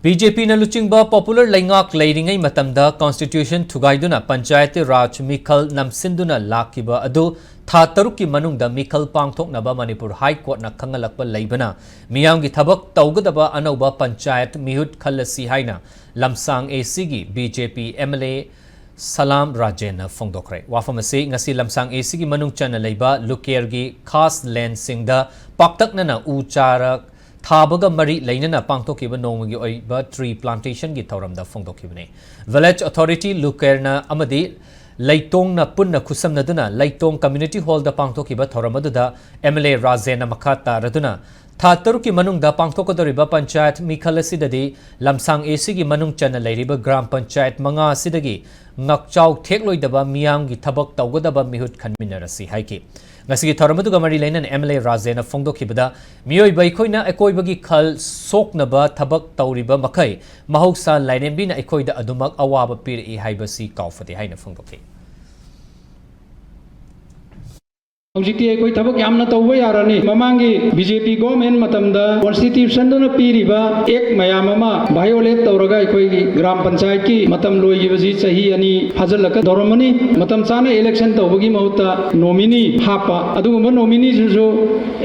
BJP na luchingba popular laingak leiringai matamda constitution thugaiduna panchayat raj mikhal namsinduna lakiba adu tha tarukki manungda mikhal pangthoknaba Manipur High Court na khangalakpa leibana miyamgi thabak tawgadaba anauba panchayat mihut khallasi haina lamsang AC gi BJP MLA Salam Rajen na fongdokre wafamase ngasi lamsang AC gi manung chana leiba luker gi khas land singda paktakna na ucharak Thabaga Mari Lainana Pangtokiba Nomagi Oiba Tree Plantation gi Tauramda Fongdokibne. Village Authority Lukerna Amadi Laitong na Punna Kusamna Duna Laitong Community Hall da Pangtokiba Tauramada MLA Rajen Makata Raduna Thataruki Manung da Pangtokadoriba Panchayat Mikalasidadi Lamsang AC gi Manung Chana Lairiba Gram Panchayat Manga Sidagi Ngakchau Tekloidaba Miam gi Tabak Taugadaba Mihut Kanminarasi Haiki. Ngasi Tauramadu Gamari Lainan MLA Rajen Fongdokibada Mioi Baikoina Ekoibagi Kal Soknaba Tabak Tauriba Makai Mahoksa Lainembina Ekoida Adumak Awaba Piri Haibasi Kaufati Haina Fongdoki. Hojikti ekoi thabak yamna tawba yarani mamangi BJP government matamda constitution dona piriba ek mayam ama violate tawraga ekoi gram panchayat ki matam loigibaji chahi ani hajalaka doromani matam chana election tawbagi mahuta nominee hapa adugumba nominee ju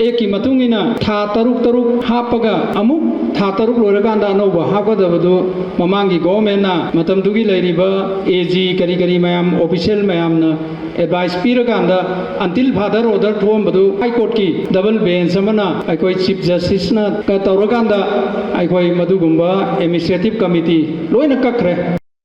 eki matungina tha taruk hapaga amuk tha taruk loiraganda anauba hapadabadu mamangi government na matam dugi leiriba AG kari mayam official mayam na advice piraganda until father order thom badu high court ki double bench samana aikoi chief justice na ka tawraganda aikoi madugumba administrative committee loina kakre